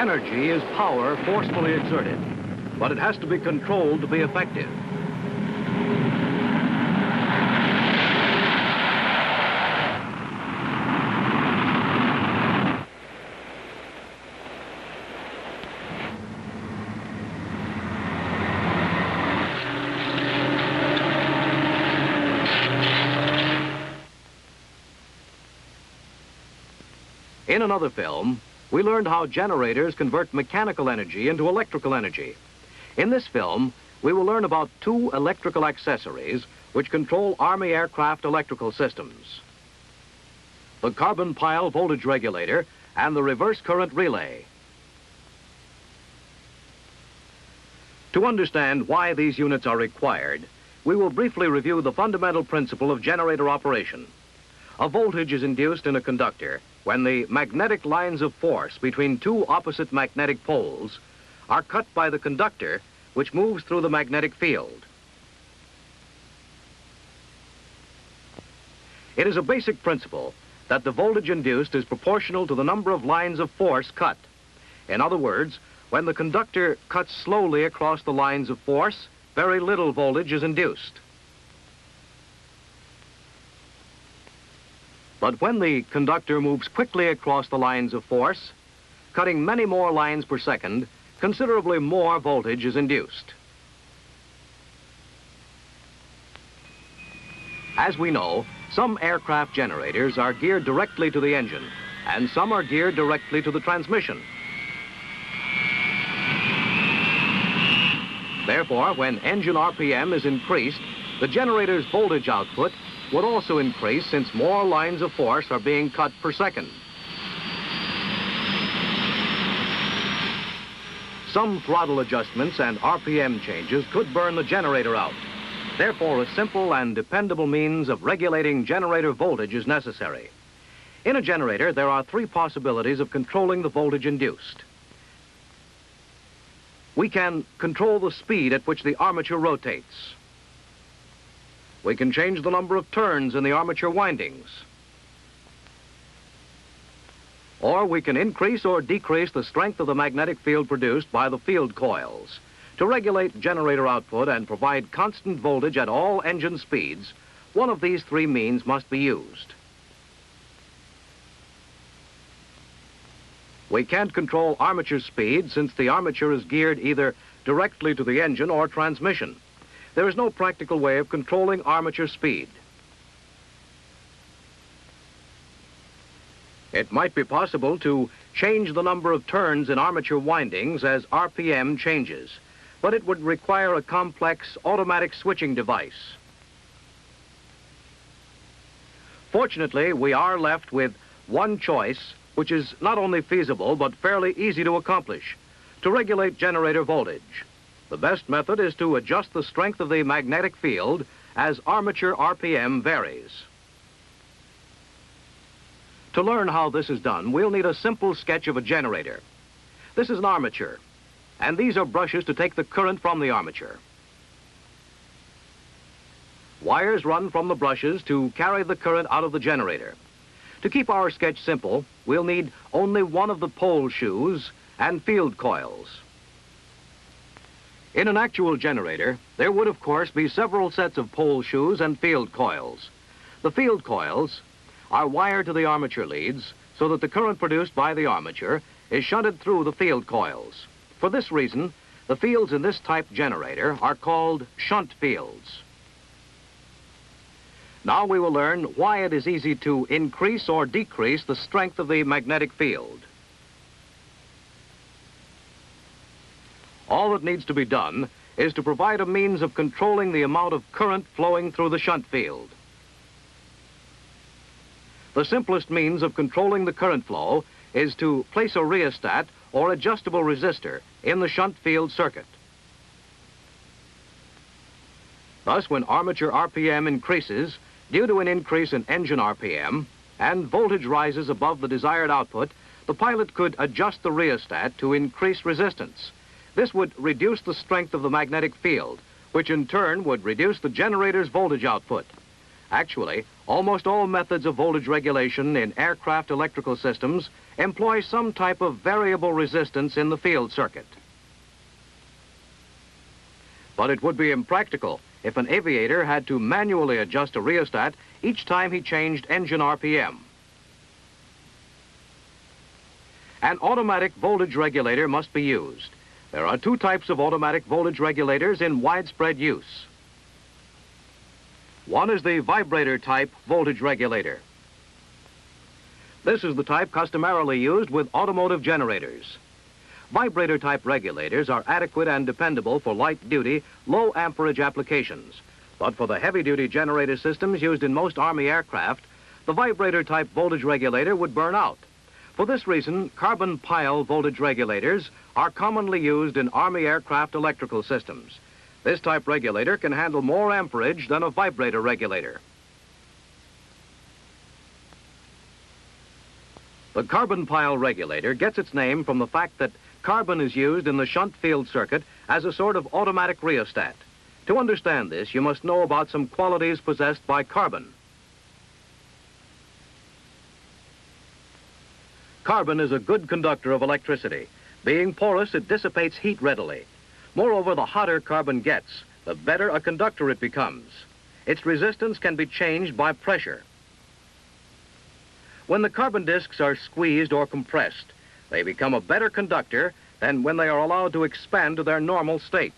Energy is power forcefully exerted, but it has to be controlled to be effective. In another film, we learned how generators convert mechanical energy into electrical energy. In this film, we will learn about two electrical accessories which control Army aircraft electrical systems: the carbon pile voltage regulator and the reverse current relay. To understand why these units are required, we will briefly review the fundamental principle of generator operation. A voltage is induced in a conductor when the magnetic lines of force between two opposite magnetic poles are cut by the conductor, which moves through the magnetic field. It is a basic principle that the voltage induced is proportional to the number of lines of force cut. In other words, when the conductor cuts slowly across the lines of force, very little voltage is induced. But when the conductor moves quickly across the lines of force, cutting many more lines per second, considerably more voltage is induced. As we know, some aircraft generators are geared directly to the engine, and some are geared directly to the transmission. Therefore, when engine RPM is increased, the generator's voltage output would also increase, since more lines of force are being cut per second. Some throttle adjustments and RPM changes could burn the generator out. Therefore, a simple and dependable means of regulating generator voltage is necessary. In a generator, there are three possibilities of controlling the voltage induced. We can control the speed at which the armature rotates. We can change the number of turns in the armature windings. Or we can increase or decrease the strength of the magnetic field produced by the field coils. To regulate generator output and provide constant voltage at all engine speeds, one of these three means must be used. We can't control armature speed, since the armature is geared either directly to the engine or transmission. There is no practical way of controlling armature speed. It might be possible to change the number of turns in armature windings as RPM changes, but it would require a complex automatic switching device. Fortunately, we are left with one choice, which is not only feasible but fairly easy to accomplish: to regulate generator voltage. The best method is to adjust the strength of the magnetic field as armature RPM varies. To learn how this is done, we'll need a simple sketch of a generator. This is an armature, and these are brushes to take the current from the armature. Wires run from the brushes to carry the current out of the generator. To keep our sketch simple, we'll need only one of the pole shoes and field coils. In an actual generator, there would of course be several sets of pole shoes and field coils. The field coils are wired to the armature leads so that the current produced by the armature is shunted through the field coils. For this reason, the fields in this type generator are called shunt fields. Now we will learn why it is easy to increase or decrease the strength of the magnetic field. All that needs to be done is to provide a means of controlling the amount of current flowing through the shunt field. The simplest means of controlling the current flow is to place a rheostat or adjustable resistor in the shunt field circuit. Thus, when armature RPM increases due to an increase in engine RPM and voltage rises above the desired output, the pilot could adjust the rheostat to increase resistance. This would reduce the strength of the magnetic field, which in turn would reduce the generator's voltage output. Actually, almost all methods of voltage regulation in aircraft electrical systems employ some type of variable resistance in the field circuit. But it would be impractical if an aviator had to manually adjust a rheostat each time he changed engine RPM. An automatic voltage regulator must be used. There are two types of automatic voltage regulators in widespread use. One is the vibrator type voltage regulator. This is the type customarily used with automotive generators. Vibrator type regulators are adequate and dependable for light-duty, low amperage applications. But for the heavy-duty generator systems used in most Army aircraft, the vibrator type voltage regulator would burn out. For this reason, carbon pile voltage regulators are commonly used in Army aircraft electrical systems. This type regulator can handle more amperage than a vibrator regulator. The carbon pile regulator gets its name from the fact that carbon is used in the shunt field circuit as a sort of automatic rheostat. To understand this, you must know about some qualities possessed by carbon. Carbon is a good conductor of electricity. Being porous, it dissipates heat readily. Moreover, the hotter carbon gets, the better a conductor it becomes. Its resistance can be changed by pressure. When the carbon discs are squeezed or compressed, they become a better conductor than when they are allowed to expand to their normal state.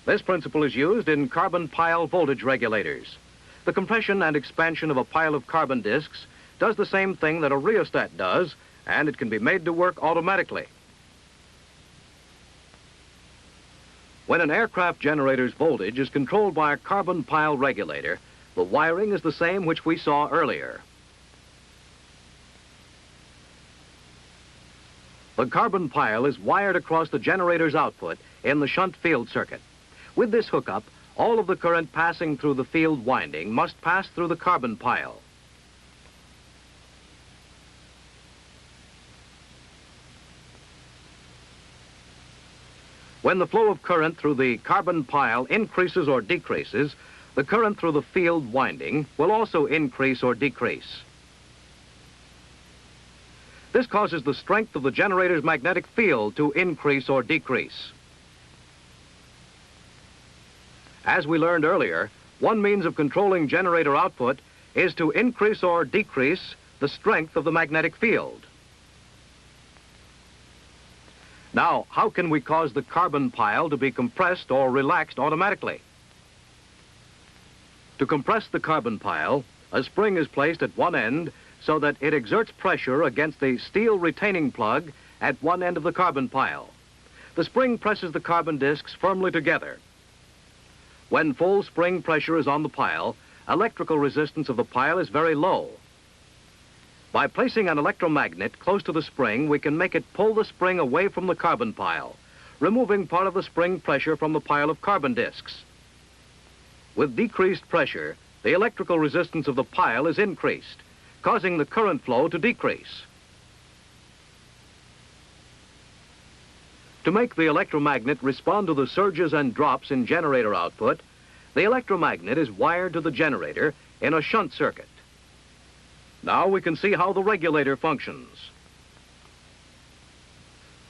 This principle is used in carbon pile voltage regulators. The compression and expansion of a pile of carbon discs does the same thing that a rheostat does, and it can be made to work automatically. When an aircraft generator's voltage is controlled by a carbon pile regulator, the wiring is the same which we saw earlier. The carbon pile is wired across the generator's output in the shunt field circuit. With this hookup, all of the current passing through the field winding must pass through the carbon pile. When the flow of current through the carbon pile increases or decreases, the current through the field winding will also increase or decrease. This causes the strength of the generator's magnetic field to increase or decrease. As we learned earlier, one means of controlling generator output is to increase or decrease the strength of the magnetic field. Now, how can we cause the carbon pile to be compressed or relaxed automatically? To compress the carbon pile, a spring is placed at one end so that it exerts pressure against the steel retaining plug at one end of the carbon pile. The spring presses the carbon discs firmly together. When full spring pressure is on the pile, electrical resistance of the pile is very low. By placing an electromagnet close to the spring, we can make it pull the spring away from the carbon pile, removing part of the spring pressure from the pile of carbon discs. With decreased pressure, the electrical resistance of the pile is increased, causing the current flow to decrease. To make the electromagnet respond to the surges and drops in generator output, the electromagnet is wired to the generator in a shunt circuit. Now we can see how the regulator functions.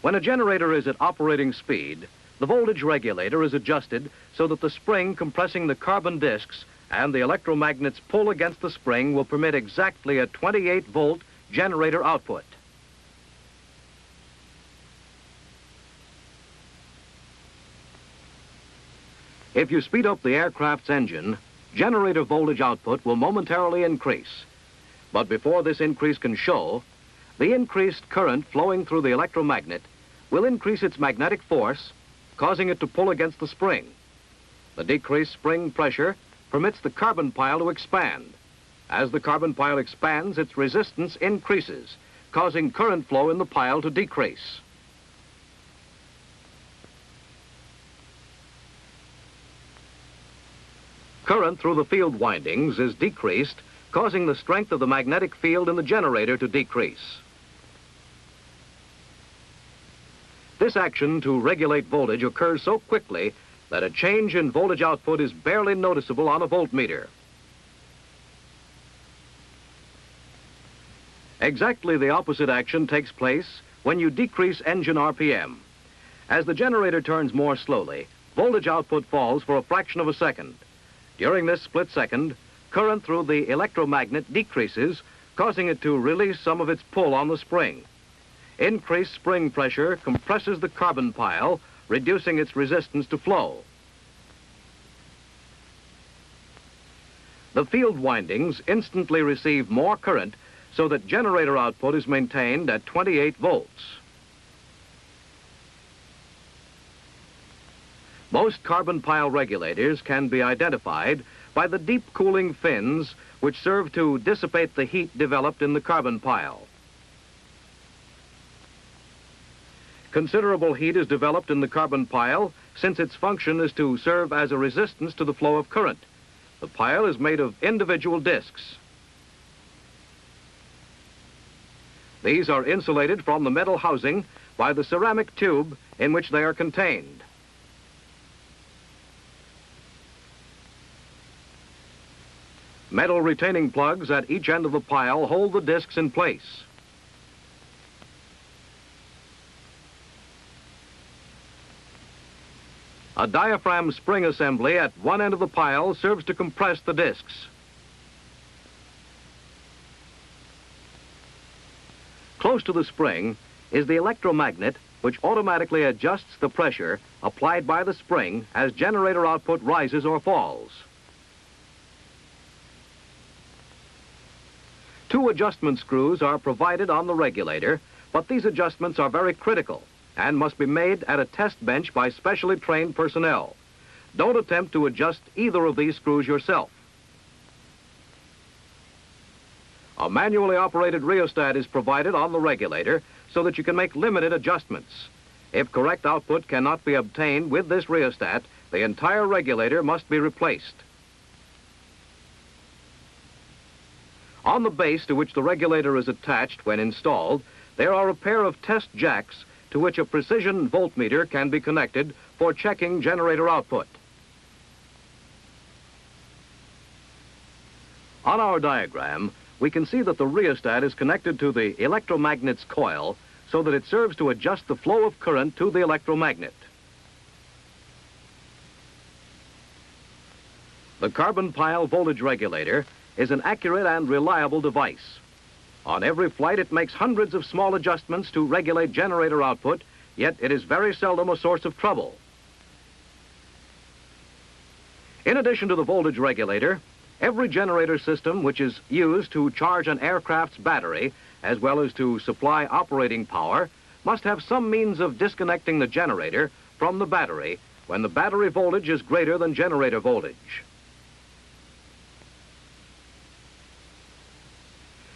When a generator is at operating speed, the voltage regulator is adjusted so that the spring compressing the carbon discs and the electromagnet's pull against the spring will permit exactly a 28-volt generator output. If you speed up the aircraft's engine, generator voltage output will momentarily increase. But before this increase can show, the increased current flowing through the electromagnet will increase its magnetic force, causing it to pull against the spring. The decreased spring pressure permits the carbon pile to expand. As the carbon pile expands, its resistance increases, causing current flow in the pile to decrease. Current through the field windings is decreased, causing the strength of the magnetic field in the generator to decrease. This action to regulate voltage occurs so quickly that a change in voltage output is barely noticeable on a voltmeter. Exactly the opposite action takes place when you decrease engine RPM. As the generator turns more slowly, voltage output falls for a fraction of a second. During this split second, current through the electromagnet decreases, causing it to release some of its pull on the spring. Increased spring pressure compresses the carbon pile, reducing its resistance to flow. The field windings instantly receive more current so that generator output is maintained at 28 volts. Most carbon pile regulators can be identified by the deep cooling fins which serve to dissipate the heat developed in the carbon pile. Considerable heat is developed in the carbon pile since its function is to serve as a resistance to the flow of current. The pile is made of individual discs. These are insulated from the metal housing by the ceramic tube in which they are contained. Metal retaining plugs at each end of the pile hold the discs in place. A diaphragm spring assembly at one end of the pile serves to compress the discs. Close to the spring is the electromagnet, which automatically adjusts the pressure applied by the spring as generator output rises or falls. Two adjustment screws are provided on the regulator, but these adjustments are very critical and must be made at a test bench by specially trained personnel. Don't attempt to adjust either of these screws yourself. A manually operated rheostat is provided on the regulator so that you can make limited adjustments. If correct output cannot be obtained with this rheostat, the entire regulator must be replaced. On the base to which the regulator is attached when installed, there are a pair of test jacks to which a precision voltmeter can be connected for checking generator output. On our diagram, we can see that the rheostat is connected to the electromagnet's coil so that it serves to adjust the flow of current to the electromagnet. The carbon pile voltage regulator is an accurate and reliable device. On every flight, it makes hundreds of small adjustments to regulate generator output, yet it is very seldom a source of trouble. In addition to the voltage regulator, every generator system which is used to charge an aircraft's battery, as well as to supply operating power, must have some means of disconnecting the generator from the battery when the battery voltage is greater than generator voltage.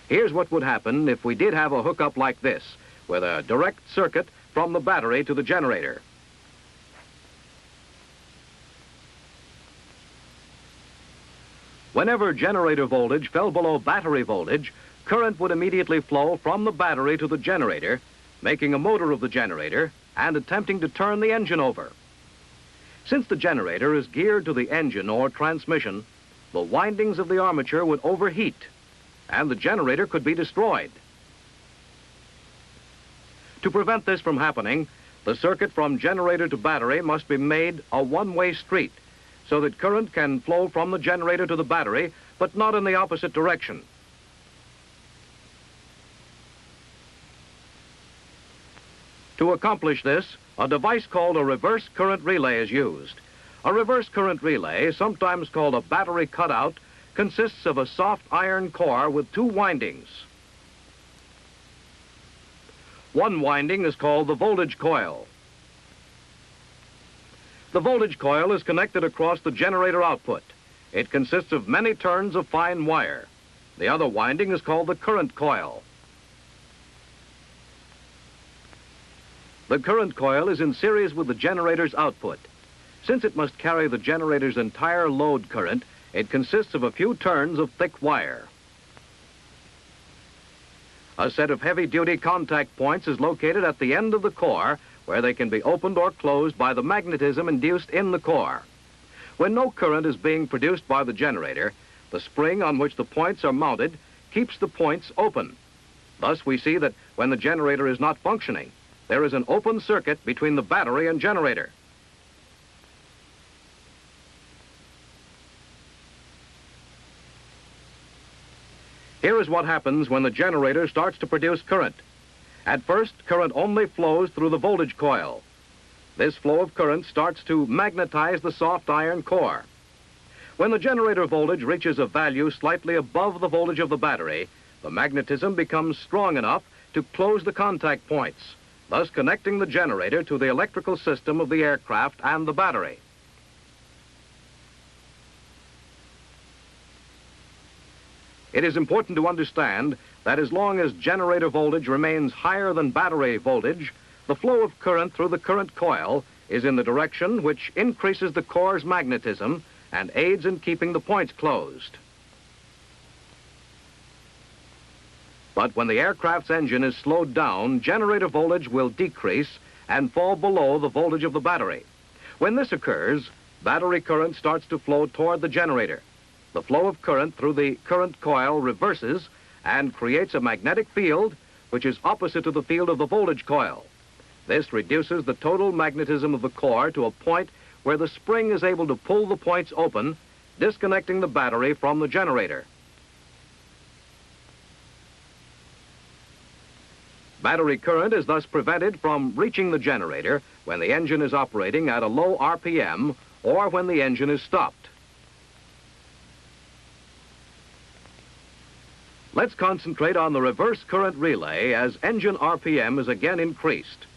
Here's what would happen if we did have a hookup like this, with a direct circuit from the battery to the generator. Whenever generator voltage fell below battery voltage, current would immediately flow from the battery to the generator, making a motor of the generator and attempting to turn the engine over. Since the generator is geared to the engine or transmission, the windings of the armature would overheat, and the generator could be destroyed. To prevent this from happening, the circuit from generator to battery must be made a one-way street so that current can flow from the generator to the battery, but not in the opposite direction. To accomplish this, a device called a reverse current relay is used. A reverse current relay, sometimes called a battery cutout, consists of a soft iron core with two windings. One winding is called the voltage coil. The voltage coil is connected across the generator output. It consists of many turns of fine wire. The other winding is called the current coil. The current coil is in series with the generator's output. Since it must carry the generator's entire load current, it consists of a few turns of thick wire. A set of heavy-duty contact points is located at the end of the core where they can be opened or closed by the magnetism induced in the core. When no current is being produced by the generator, the spring on which the points are mounted keeps the points open. Thus, we see that when the generator is not functioning, there is an open circuit between the battery and generator. Here is what happens when the generator starts to produce current. At first, current only flows through the voltage coil. This flow of current starts to magnetize the soft iron core. When the generator voltage reaches a value slightly above the voltage of the battery, the magnetism becomes strong enough to close the contact points, thus connecting the generator to the electrical system of the aircraft and the battery. It is important to understand that as long as generator voltage remains higher than battery voltage, the flow of current through the current coil is in the direction which increases the core's magnetism and aids in keeping the points closed. But when the aircraft's engine is slowed down, generator voltage will decrease and fall below the voltage of the battery. When this occurs, battery current starts to flow toward the generator. The flow of current through the current coil reverses and creates a magnetic field which is opposite to the field of the voltage coil. This reduces the total magnetism of the core to a point where the spring is able to pull the points open, disconnecting the battery from the generator. Battery current is thus prevented from reaching the generator when the engine is operating at a low RPM or when the engine is stopped. Let's concentrate on the reverse current relay as engine RPM is again increased.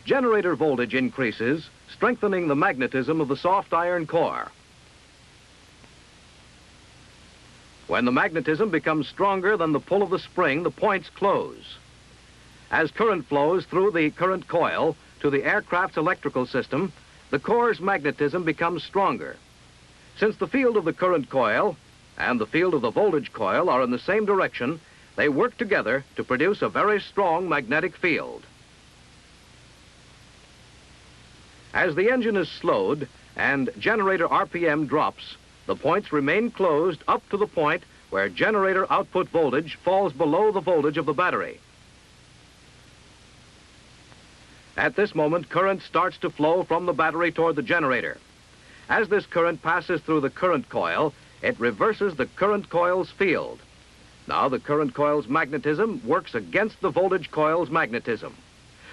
Generator voltage increases, strengthening the magnetism of the soft iron core. When the magnetism becomes stronger than the pull of the spring, the points close. As current flows through the current coil to the aircraft's electrical system, the core's magnetism becomes stronger. Since the field of the current coil and the field of the voltage coil are in the same direction, they work together to produce a very strong magnetic field. As the engine is slowed and generator RPM drops, the points remain closed up to the point where generator output voltage falls below the voltage of the battery. At this moment, current starts to flow from the battery toward the generator. As this current passes through the current coil, it reverses the current coil's field. Now the current coil's magnetism works against the voltage coil's magnetism.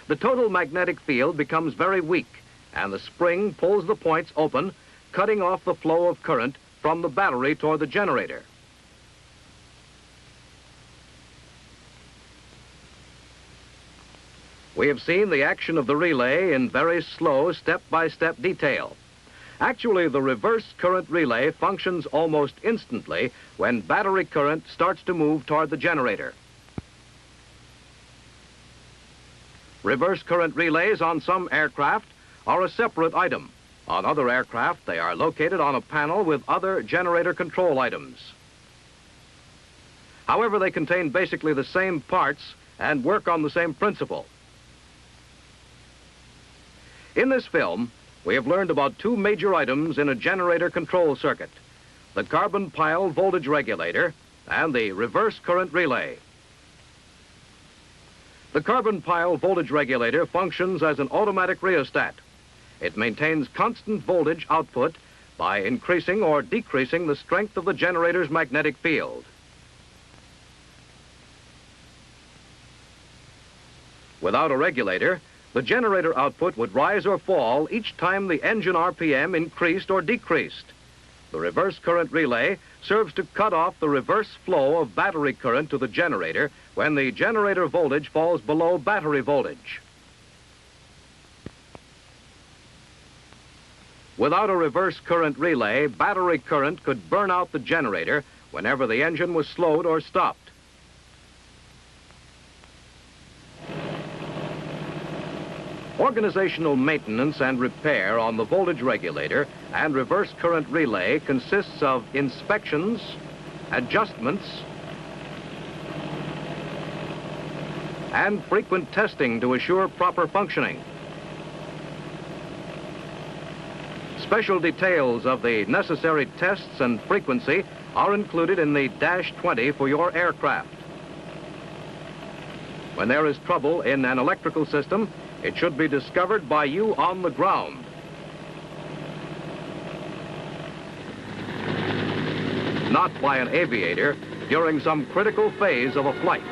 The total magnetic field becomes very weak, and the spring pulls the points open, cutting off the flow of current from the battery toward the generator. We have seen the action of the relay in very slow step-by-step detail. Actually, the reverse current relay functions almost instantly when battery current starts to move toward the generator. Reverse current relays on some aircraft are a separate item. On other aircraft, they are located on a panel with other generator control items. However, they contain basically the same parts and work on the same principle. In this film, we have learned about two major items in a generator control circuit: the carbon pile voltage regulator and the reverse current relay. The carbon pile voltage regulator functions as an automatic rheostat. It maintains constant voltage output by increasing or decreasing the strength of the generator's magnetic field. Without a regulator, the generator output would rise or fall each time the engine RPM increased or decreased. The reverse current relay serves to cut off the reverse flow of battery current to the generator when the generator voltage falls below battery voltage. Without a reverse current relay, battery current could burn out the generator whenever the engine was slowed or stopped. Organizational maintenance and repair on the voltage regulator and reverse current relay consists of inspections, adjustments, and frequent testing to assure proper functioning. Special details of the necessary tests and frequency are included in the Dash 20 for your aircraft. When there is trouble in an electrical system, it should be discovered by you on the ground. Not by an aviator during some critical phase of a flight.